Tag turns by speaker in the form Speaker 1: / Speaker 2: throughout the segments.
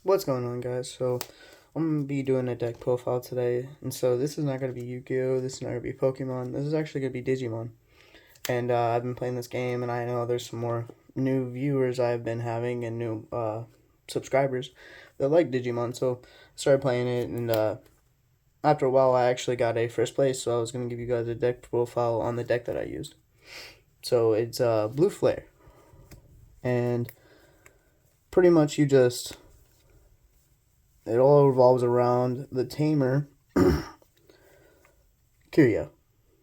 Speaker 1: What's going on, guys? So I'm gonna be doing a deck profile today, and so this is not gonna be Yu-Gi-Oh, this is not gonna be Pokemon, this is actually gonna be Digimon. And I've been playing this game, and I know there's some more new viewers I've been having and new subscribers that like Digimon, so I started playing it, and after a while I actually got a first place, so I was gonna give you guys a deck profile on the deck that I used. So it's Blue Flare, and pretty much it all revolves around the tamer, Kiryu.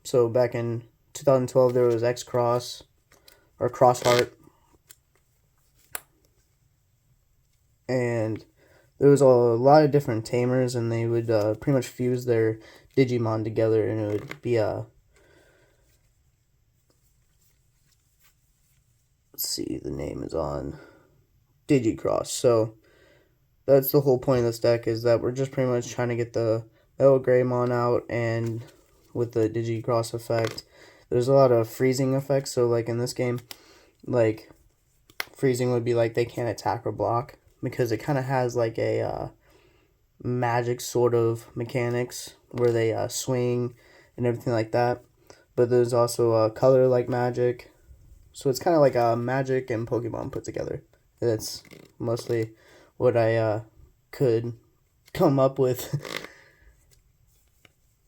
Speaker 1: So back in 2012, there was X Cross, or Cross Heart, and there was a lot of different tamers, and they would pretty much fuse their Digimon together, and it would be let's see, the name is on Digicross. So that's the whole point of this deck, is that we're just pretty much trying to get the Metal Greymon out, and with the Digicross effect, there's a lot of freezing effects. So like in this game, like freezing would be like they can't attack or block, because it kind of has like a magic sort of mechanics where they swing and everything like that. But there's also color like magic, so it's kind of like magic and Pokemon put together. That's mostly what I could come up with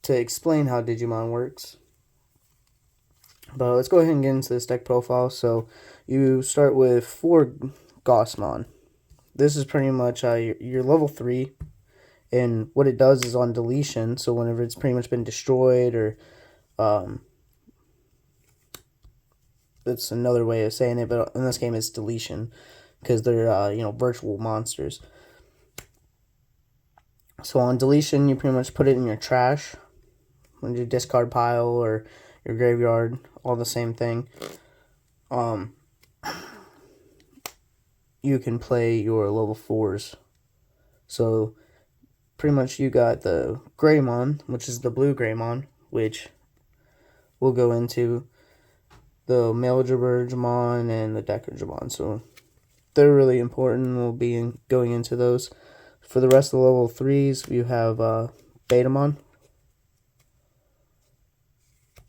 Speaker 1: to explain how Digimon works. But let's go ahead and get into this deck profile. So you start with 4 Gossmon. This is pretty much your level 3, and what it does is on deletion, so whenever it's pretty much been destroyed, or that's another way of saying it, but in this game it's deletion, because they're virtual monsters. So on deletion, you pretty much put it in your trash, in your discard pile or your graveyard, all the same thing. You can play your level 4s. So pretty much you got the Greymon, which is the blue Greymon, which we'll go into, the male Jabberjamon and the Deckerjamon. So they're really important. We'll be going into those. For the rest of the level 3s, you have Betamon.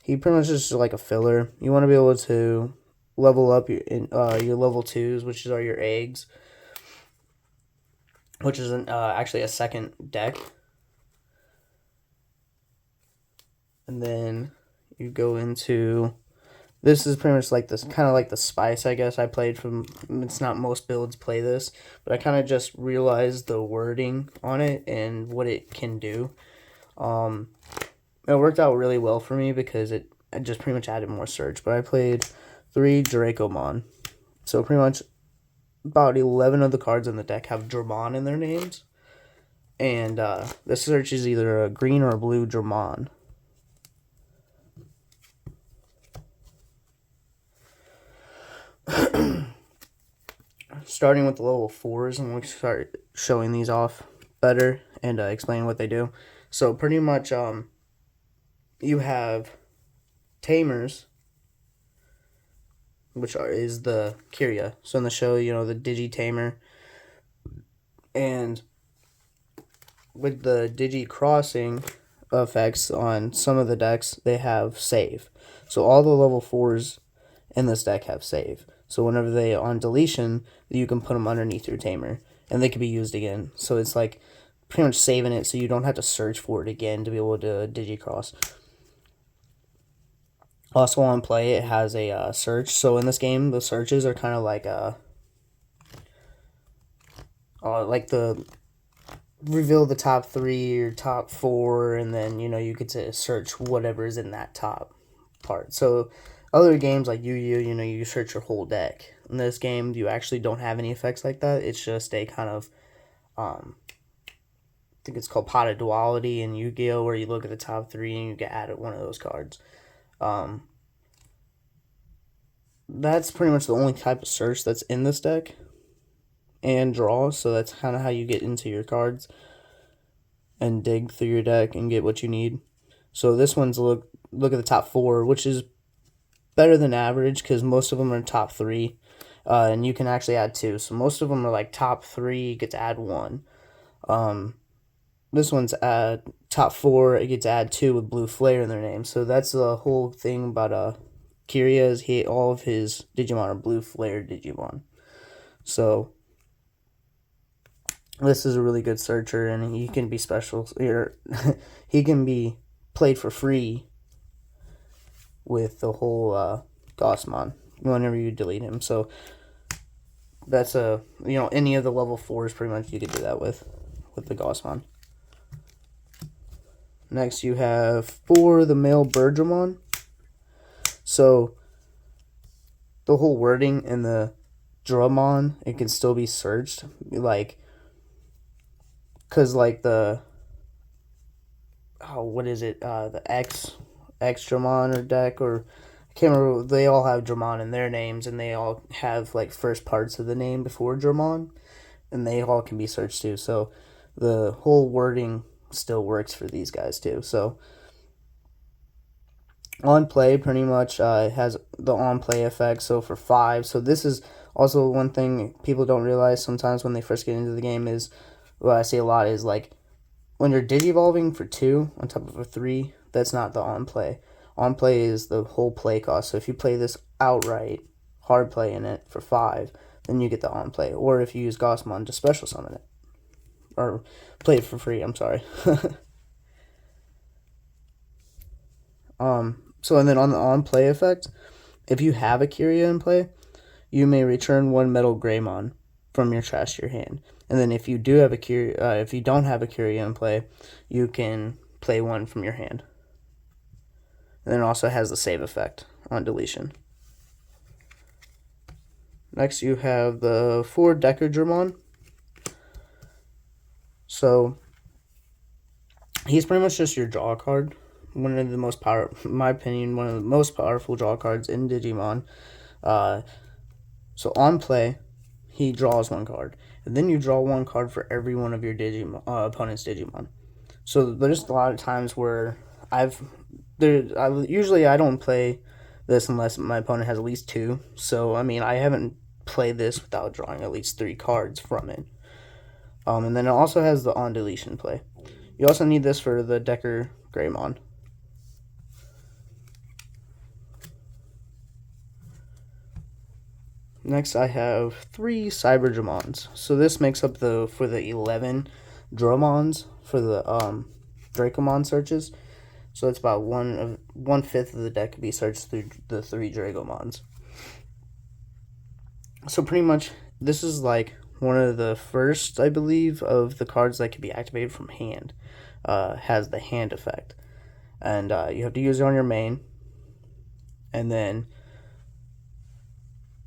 Speaker 1: He pretty much is just like a filler. You want to be able to level up your level 2s, which are your eggs, which is actually a second deck. And then you go into, this is pretty much like this, kind of like the Spice, I guess. I played from, it's not most builds play this, but I kind of just realized the wording on it and what it can do. It worked out really well for me because it just pretty much added more search. But I played 3 Dracomon. So pretty much about 11 of the cards in the deck have Dramon in their names. And the search is either a green or a blue Dramon. Starting with the level 4s, and we'll start showing these off better and explain what they do. So pretty much you have tamers, which is the Kiryu. So in the show, the Digi-Tamer. And with the Digi-Crossing effects on some of the decks, they have save. So all the level 4s in this deck have save. So whenever they on deletion, you can put them underneath your tamer, and they can be used again. So it's like pretty much saving it, so you don't have to search for it again to be able to Digicross. Also on play, it has a search. So in this game, the searches are kind of like the reveal the top 3 or top 4, and then you get to search whatever's in that top part. So other games like Yu-Gi-Oh, you search your whole deck. In this game, you actually don't have any effects like that. It's just a kind of I think it's called Pot of Duality in Yu-Gi-Oh, where you look at the top 3 and you get added one of those cards. That's pretty much the only type of search that's in this deck, and draw. So that's kind of how you get into your cards and dig through your deck and get what you need. So this one's look at the top 4, which is better than average because most of them are top 3. and you can actually add 2. So most of them are like top 3, you get to add 1. This one's top 4, it gets to add 2 with blue flare in their name. So that's the whole thing about Kiria is all of his Digimon are blue flare Digimon. So this is a really good searcher, and he can be special. He can be played for free with the whole Gossmon whenever you delete him. So that's any of the level 4s pretty much you could do that with the Gossmon. Next you have 4 the male Birdramon. So the whole wording in the Dramon, it can still be searched, because the what is it, the X Dramon or deck, or I can't remember, they all have Dramon in their names, and they all have first parts of the name before Dramon, and they all can be searched too. So the whole wording still works for these guys too. So on play pretty much has the on play effect. So for 5, so this is also one thing people don't realize sometimes when they first get into the game is, what I see a lot is when you're digivolving for 2 on top of a 3, that's not the on play. On play is the whole play cost. So if you play this outright, hard play in it for 5, then you get the on play. Or if you use Gossmon to special summon it, or play it for free, I'm sorry. So and then on the on play effect, if you have a Kiria in play, you may return 1 Metal Greymon from your trash to your hand. And then if you do have a Kiria, if you don't have a Kiria in play, you can play 1 from your hand. And then it also has the save effect on deletion. Next you have the 4 Decadramon. So he's pretty much just your draw card. One of the most in my opinion, one of the most powerful draw cards in Digimon. So on play, he draws 1 card, and then you draw 1 card for every one of your opponent's Digimon. So there's a lot of times where usually I don't play this unless my opponent has at least 2. So I mean, I haven't played this without drawing at least 3 cards from it. And then it also has the on deletion play. You also need this for the Decker Greymon. Next I have 3 Cyberdramons. So this makes up for the 11 Dramons for the Dracomon searches. So it's about 1/5 of the deck can be searched through the 3 Dragomons. So pretty much this is one of the first, I believe, of the cards that can be activated from hand. Has the hand effect, and you have to use it on your main, and then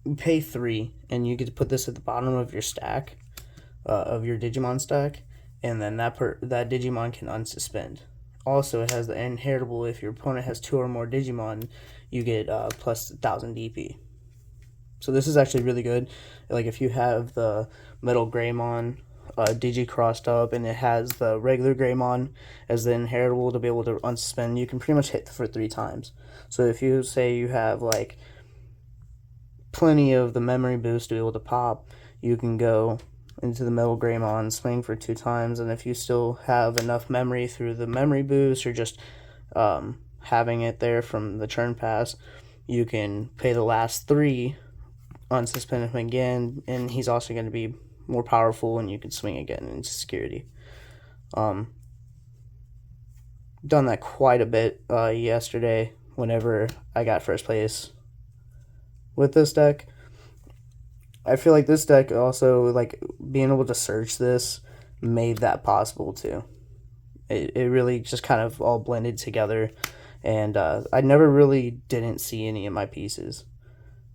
Speaker 1: you pay 3, and you get to put this at the bottom of your stack, of your Digimon stack, and then that Digimon can unsuspend. Also, it has the inheritable. If your opponent has 2 or more Digimon, you get plus 1000 DP. So this is actually really good. If you have the Metal Greymon Digi crossed up, and it has the regular Greymon as the inheritable to be able to unsuspend, you can pretty much hit for 3 times. So if you say you have plenty of the memory boost to be able to pop, you can go into the Metal Greymon, swing for 2 times, and if you still have enough memory through the memory boost or just having it there from the turn pass, you can pay the last 3, unsuspend him again, and he's also going to be more powerful, and you can swing again into security. Done that quite a bit yesterday whenever I got first place with this deck. I feel like this deck also, being able to search this made that possible too. It really just kind of all blended together, and I never really didn't see any of my pieces.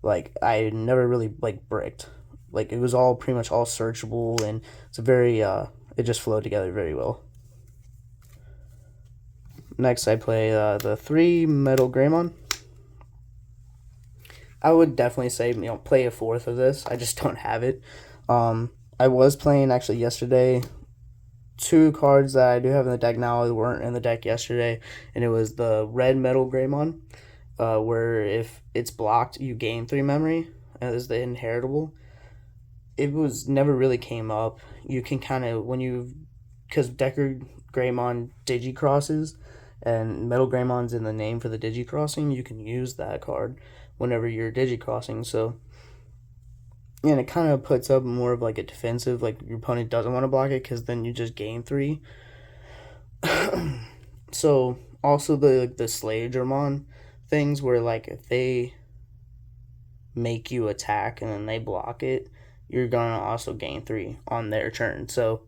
Speaker 1: I never really bricked. It was all pretty much all searchable, and it's a very it just flowed together very well. Next I play the 3 Metal Greymon. I would definitely say, play a 4th of this. I just don't have it. I was playing actually yesterday 2 cards that I do have in the deck now that weren't in the deck yesterday, and it was the red Metal Greymon, where if it's blocked, you gain 3 memory, as the inheritable. It was never really came up. You can kind of, because Decker Greymon Digicrosses, and Metal Greymon's in the name for the Digicrossing, you can use that card whenever you're Digicrossing. So, and it kind of puts up more of like a defensive, like your opponent doesn't want to block it because then you just gain 3. So, also the Slayermon things where like if they make you attack and then they block it, you're gonna also gain 3 on their turn. So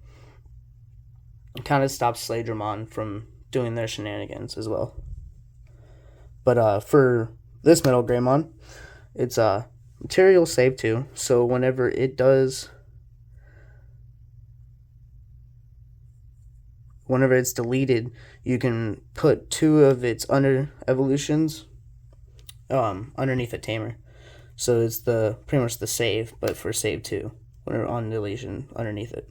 Speaker 1: it kind of stops Slayermon from doing their shenanigans as well. But for this Metal Greymon, it's material save 2. So whenever it does, whenever it's deleted, you can put 2 of its under evolutions underneath a tamer. So it's pretty much the save, but for save 2, whenever on deletion underneath it.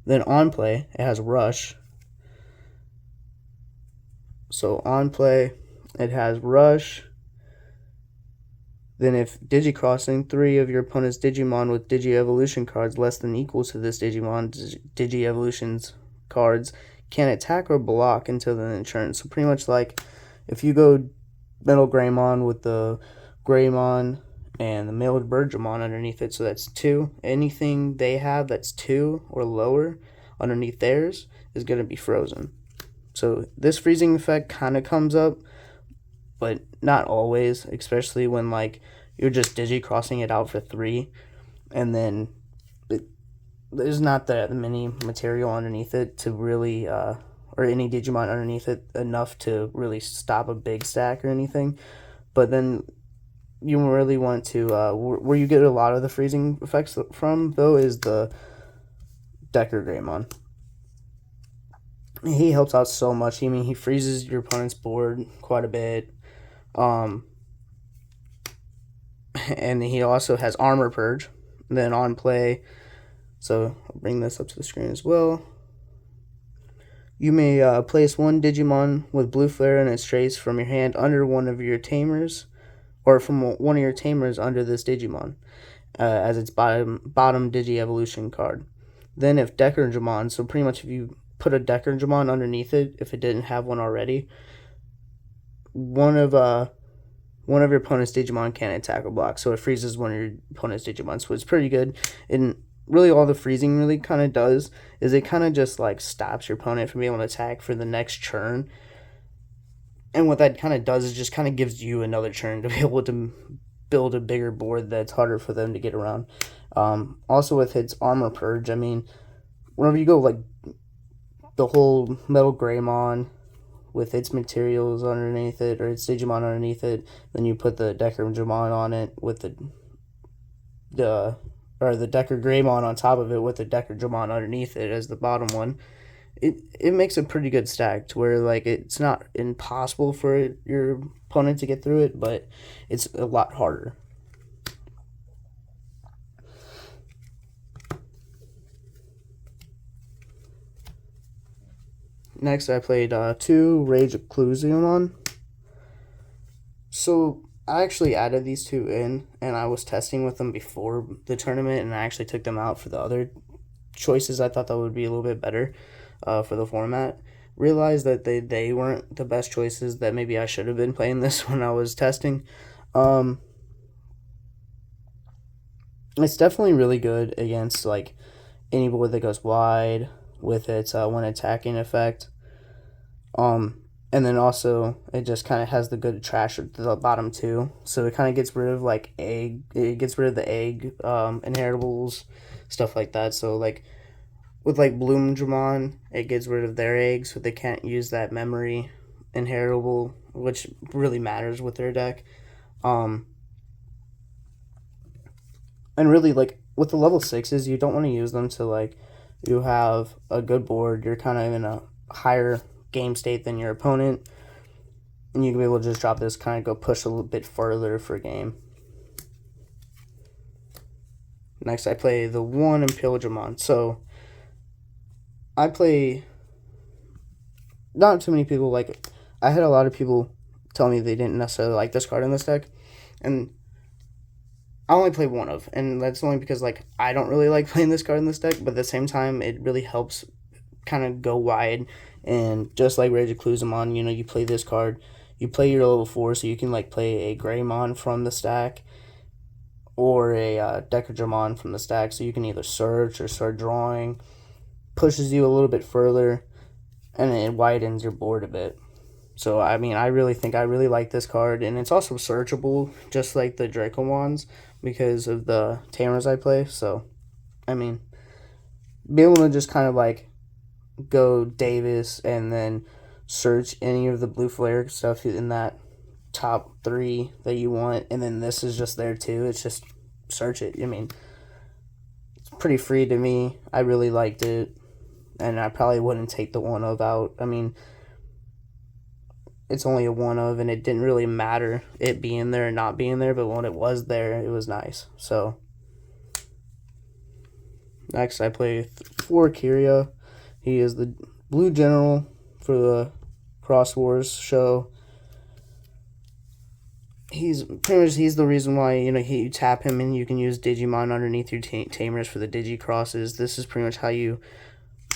Speaker 1: Then on play, it has Rush. So on play, it has Rush. Then if Digicrossing, 3 of your opponent's Digimon with Digi-Evolution cards less than equal to this Digimon's Digi-Evolution's cards can attack or block until the end turn. So pretty much like if you go Metal Greymon with the Greymon and the Mailed Birdramon underneath it, so that's 2. Anything they have that's 2 or lower underneath theirs is going to be frozen. So this freezing effect kind of comes up, but not always, especially when like you're just Digicrossing it out for 3, and then there's not that many material underneath it to really, or any Digimon underneath it enough to really stop a big stack or anything. But then you really want to, where you get a lot of the freezing effects from, though, is the Decker Greymon. He helps out so much. I mean, he freezes your opponent's board quite a bit. And he also has Armor Purge. Then on play, so I'll bring this up to the screen as well. You may place 1 Digimon with Blue Flare and its trace from your hand under one of your tamers, or from one of your tamers under this Digimon, as its bottom Digi-Evolution card. Then if Deckerjamon, so pretty much if you put a Deckerjamon underneath it, if it didn't have one already, one of your opponent's Digimon can attack or block, so it freezes one of your opponent's Digimon, so it's pretty good. And really all the freezing really kind of does is it kind of just like stops your opponent from being able to attack for the next turn. And what that kind of does is just kind of gives you another turn to be able to build a bigger board that's harder for them to get around. Also with its Armor Purge, I mean, whenever you go like the whole Metal Greymon with its materials underneath it, or its Digimon underneath it, then you put the Deckerjamon on it with the Decker Greymon on top of it with the Deckerjamon underneath it as the bottom one. It makes a pretty good stack to where like it's not impossible for your opponent to get through it, but it's a lot harder. Next, I played 2 Rage Occlusion. So I actually added these 2 in, and I was testing with them before the tournament, and I actually took them out for the other choices. I thought that would be a little bit better for the format. Realized that they weren't the best choices, that maybe I should have been playing this when I was testing. It's definitely really good against like any board that goes wide with its one attacking effect. And then also it just kind of has the good trash at the bottom too, so it kind of gets rid of like it gets rid of the egg inheritables, stuff like that. So like with like Bloomdramon, it gets rid of their eggs, so they can't use that memory inheritable, which really matters with their deck. And really like with the level 6s, you don't want to use them to like you have a good board, you're kind of in a higher game state than your opponent, and you can be able to just drop this, kind of go push a little bit further for a game. Next, I play the 1 Impildramon. So I play, not too many people like it. I had a lot of people tell me they didn't necessarily like this card in this deck, and I only play one of, and that's only because like I don't really like playing this card in this deck, but at the same time it really helps kind of go wide. And just like Rage of Cluzamon, you play this card, you play your level 4, so you can like play a Greymon from the stack or a Decadramon from the stack, so you can either search or start drawing. Pushes you a little bit further, and it widens your board a bit. So, I mean, I really think I really like this card, and it's also searchable, just like the Dracomons, because of the Tamers I play. So, I mean, be able to just kind of like go Davis and then search any of the blue flare stuff in that top 3 that you want, and then this is just there too. It's just search it. I mean, it's pretty free to me. I really liked it, and I probably wouldn't take the one of out. I mean, it's only a one of, and it didn't really matter it being there or not being there, but when it was there, it was nice. So next I play 4 Kiria. He is the blue general for the Cross Wars show. He's the reason why you tap him and you can use Digimon underneath your tamers for the Digi-Crosses. This is pretty much how you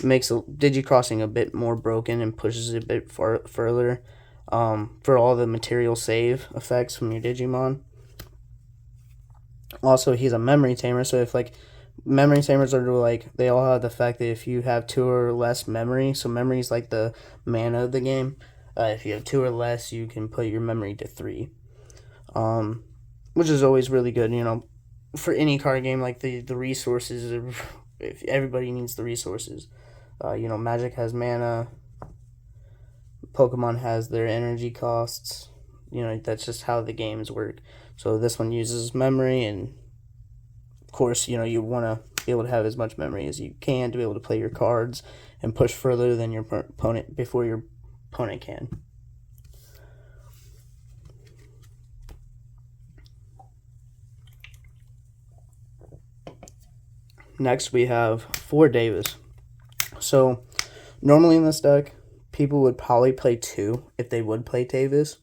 Speaker 1: makes Digi-Crossing a bit more broken and pushes it a bit further for all the material save effects from your Digimon. Also, he's a memory tamer, so if like memory tamers are like, they all have the fact that if you have 2 or less memory, so memory is like the mana of the game. If you have 2 or less, you can put your memory to 3, which is always really good. For any card game, like the resources, if everybody needs the resources. Magic has mana. Pokemon has their energy costs. That's just how the games work. So this one uses memory, and of course, you want to be able to have as much memory as you can to be able to play your cards and push further than your opponent before your opponent can. Next, we have 4 Davis. So normally in this deck, people would probably play 2 if they would play Davis.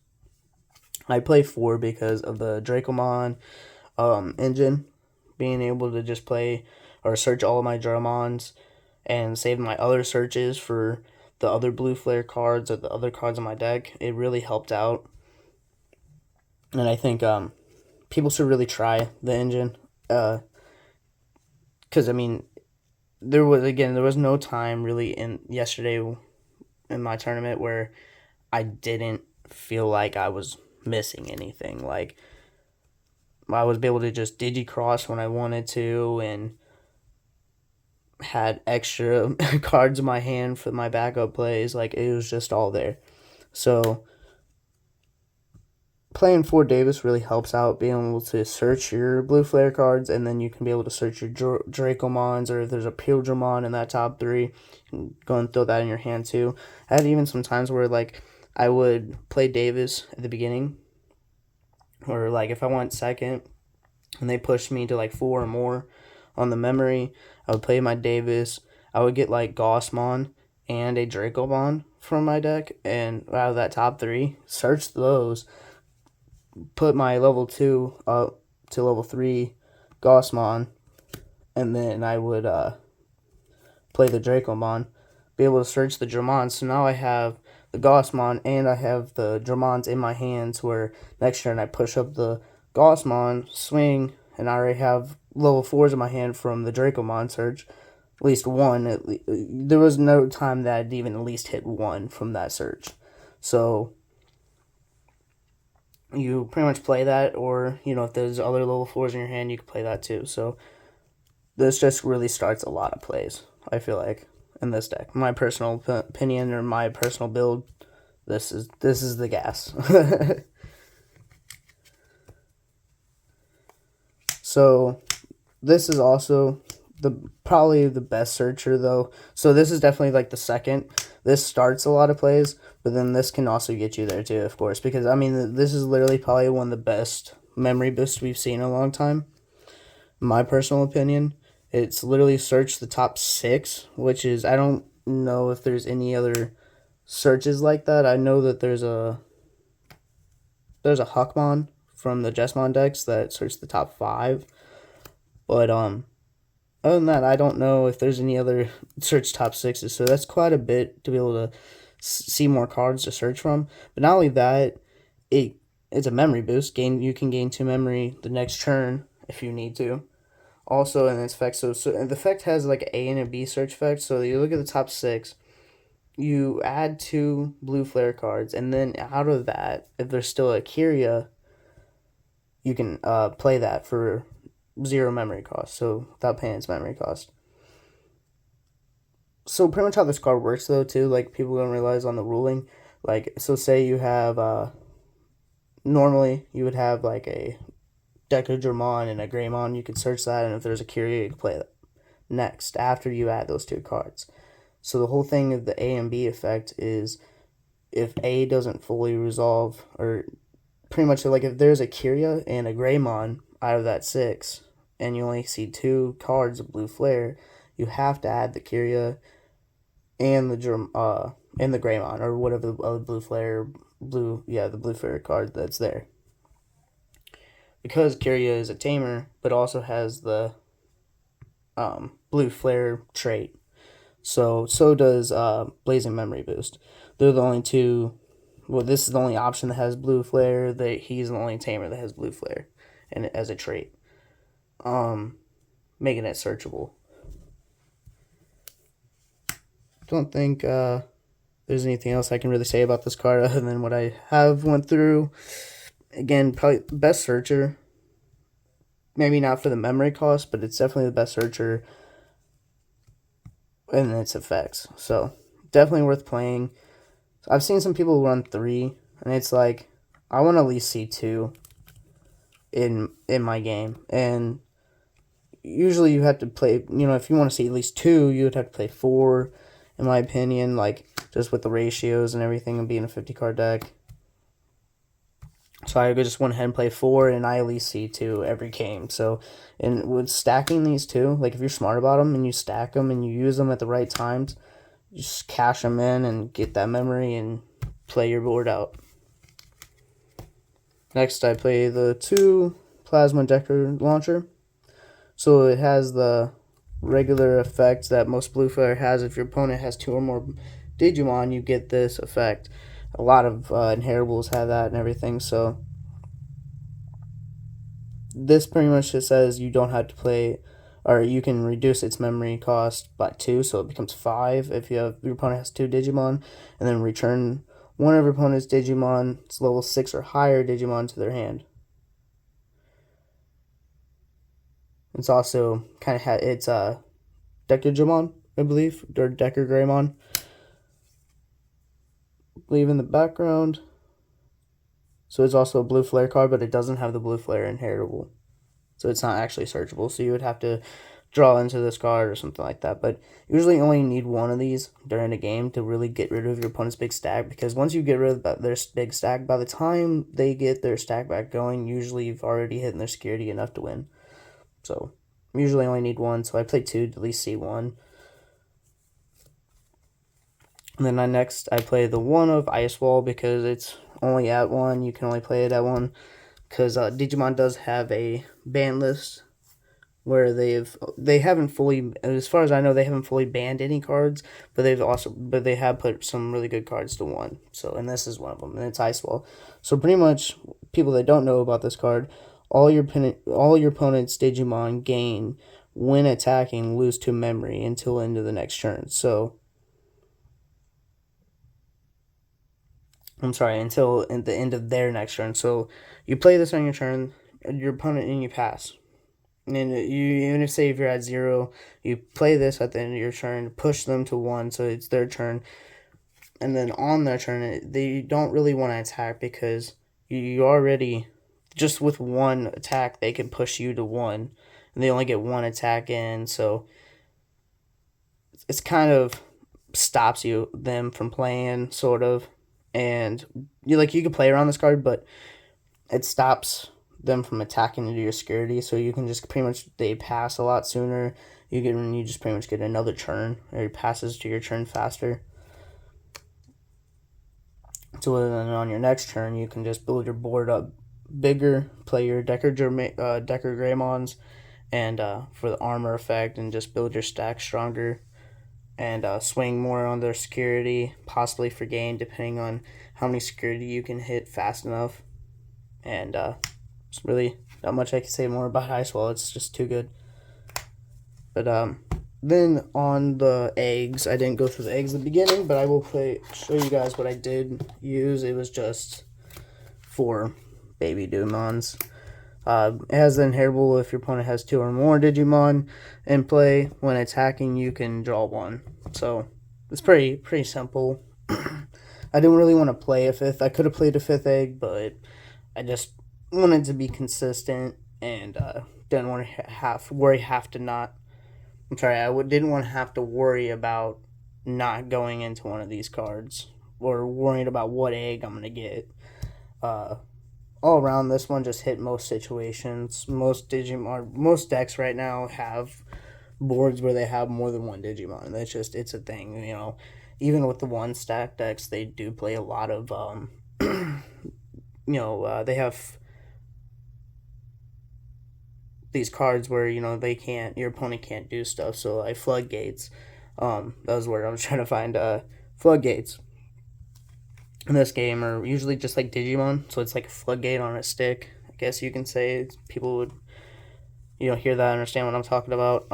Speaker 1: I play 4 because of the Dracomon engine, being able to just play or search all of my Dramons and save my other searches for the other blue flare cards or the other cards in my deck. It really helped out, and I think people should really try the engine, because I mean, there was no time really in yesterday in my tournament where I didn't feel like I was missing anything. Like, I was able to just Digi-Cross when I wanted to, and had extra cards in my hand for my backup plays. Like, it was just all there. So playing 4 Davis really helps out, being able to search your blue flare cards, and then you can be able to search your Dracomons, or if there's a Pildramon in that top 3, you can go and throw that in your hand too. I had even some times where like I would play Davis at the beginning, or like if I went second and they pushed me to like 4 or more on the memory, I would play my Davis. I would get like Gossmon and a Dracomon from my deck, and out of that top 3, search those, put my level 2 up to level 3 Gossmon, and then I would play the Dracomon, be able to search the Dramons. So now I have the Gossmon and I have the Dramons in my hands, where next turn I push up the Gossmon, swing, and I already have level 4s in my hand from the Dracomon search. At least one. There was no time that I'd even at least hit 1 from that search. So you pretty much play that, or if there's other level 4s in your hand, you can play that too. So this just really starts a lot of plays, I feel like, in this deck. My personal opinion, or my personal build, this is the gas. So this is also probably the best searcher though. So this is definitely like the second. This starts a lot of plays, but then this can also get you there too, of course, because I mean, this is literally probably one of the best memory boosts we've seen in a long time. In my personal opinion, it's literally searched the top 6, which is, I don't know if there's any other searches like that. I know that there's a Huckmon from the Jessamon decks that search the top 5. But other than that, I don't know if there's any other search top 6s. So that's quite a bit to be able to see more cards to search from. But not only that, it's a memory boost. You can gain 2 memory the next turn if you need to. Also in its effect, so the effect has like an A and a B search effect. So you look at the top 6, you add 2 blue flare cards, and then out of that, if there's still a Kyria, you can play that for 0 memory cost, so without paying its memory cost. So pretty much how this card works though too, like people don't realize on the ruling, like so say you have normally you would have like a Decadramon and a Greymon, you could search that, and if there's a Kyria, you can play that next after you add those 2 cards. So the whole thing of the A and B effect is if A doesn't fully resolve, or pretty much like if there's a Kyria and a Greymon out of that 6, and you only see 2 cards of blue flare, you have to add the Kyria and the Greymon, or whatever the other blue flare the blue flare card that's there. Because Kyria is a tamer, but also has the blue flare trait. So does Blazing Memory Boost. They're the only 2. Well, this is the only option that has blue flare. He's the only tamer that has blue flare, and as a trait, making it searchable. Don't think there's anything else I can really say about this card other than what I have went through. Again, probably best searcher. Maybe not for the memory cost, but it's definitely the best searcher in its effects. So definitely worth playing. I've seen some people run 3, and it's like I want to at least see 2 in my game. And usually you have to play, if you want to see at least 2, you would have to play 4, in my opinion, like just with the ratios and everything and being a 50 card deck. So I just went ahead and play 4, and I at least see 2 every game. So, and with stacking these 2, like if you're smart about them and you stack them and you use them at the right times, just cash them in and get that memory and play your board out. Next, I play the 2 Plasma Decker Launcher. So it has the regular effect that most blue flare has. If your opponent has 2 or more Digimon, you get this effect. A lot of inheritables have that and everything. So this pretty much just says you don't have to play, or you can reduce its memory cost by 2, so it becomes 5 if your opponent has 2 Digimon, and then return one of your opponent's Digimon's level 6 or higher Digimon to their hand. It's also kind of it's Decadramon, I believe, or Decagramon. I believe in the background. So it's also a blue flare card, but it doesn't have the blue flare inheritable. So it's not actually searchable. So you would have to draw into this card or something like that. But usually you only need 1 of these during a game to really get rid of your opponent's big stack. Because once you get rid of their big stack, by the time they get their stack back going, usually you've already hit their security enough to win. So usually only need 1. So I play 2 to at least see 1. And then I play the 1 of Ice Wall because it's only at 1. You can only play it at 1. Because Digimon does have a ban list where they haven't fully, as far as I know, they haven't fully banned any cards, but they have put some really good cards to 1. So, and this is one of them, and it's Ice Wall. So pretty much, people that don't know about this card, all your opponent's Digimon gain when attacking lose 2 memory until into the next turn. So I'm sorry, until at the end of their next turn. So you play this on your turn, your opponent, and you pass. And even if you're at 0, you play this at the end of your turn, push them to 1, so it's their turn. And then on their turn, they don't really want to attack because you already, just with 1 attack, they can push you to 1. And they only get 1 attack in, so it's kind of stops them from playing, sort of. And you can play around this card, but it stops them from attacking into your security, so you can just pretty much, they pass a lot sooner. You just pretty much get another turn, or it passes to your turn faster. So then on your next turn, you can just build your board up bigger, play your Decker Greymons, and for the armor effect, and just build your stack stronger, and swing more on their security, possibly for gain, depending on how many security you can hit fast enough. And it's really not much I can say more about Icewall. It's just too good. But then on the eggs, I didn't go through the eggs at the beginning, but I will show you guys what I did use. It was just 4 baby Digimons. It has the inheritable if your opponent has 2 or more Digimon in play. When attacking, you can draw 1. So it's pretty simple. I didn't really want to play a 5th. I could have played a 5th egg, but I just wanted to be consistent and didn't want to didn't want to have to worry about not going into one of these cards or worrying about what egg I'm gonna get. All around, this one just hit most situations. Most decks right now have boards where they have more than 1 Digimon. It's a thing, you know. Even with the 1 stack decks, they do play a lot of they have these cards where your opponent can't do stuff. So like floodgates, that was where I was trying to find floodgates in this game are usually just like Digimon, so it's like a floodgate on a stick, I guess you can say. People would hear that, understand what I'm talking about.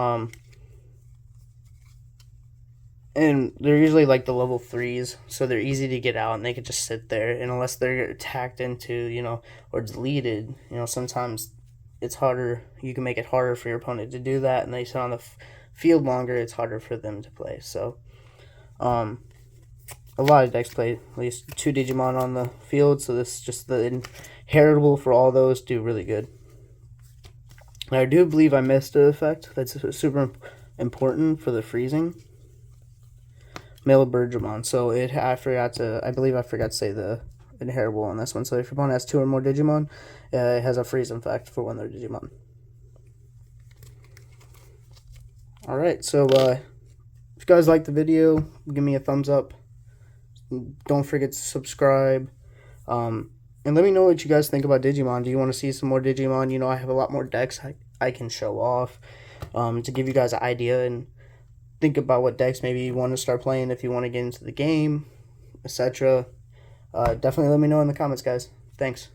Speaker 1: And they're usually like the level 3s, so they're easy to get out and they can just sit there. And unless they're attacked into or deleted, sometimes it's harder. You can make it harder for your opponent to do that, and they sit on the field longer. It's harder for them to play. So a lot of decks play at least 2 Digimon on the field, so this is just the inheritable for all those do really good. Now, I do believe I missed an effect that's super important for the freezing. Male Bergermon. So I believe I forgot to say the inheritable on this one. So if your opponent has 2 or more Digimon, it has a freeze effect for one of their Digimon. Alright, so if you guys like the video, give me a thumbs up. Don't forget to subscribe. And let me know what you guys think about Digimon. Do you want to see some more Digimon? I have a lot more decks I can show off to give you guys an idea and think about what decks maybe you want to start playing if you want to get into the game, etc. Definitely let me know in the comments, guys. Thanks.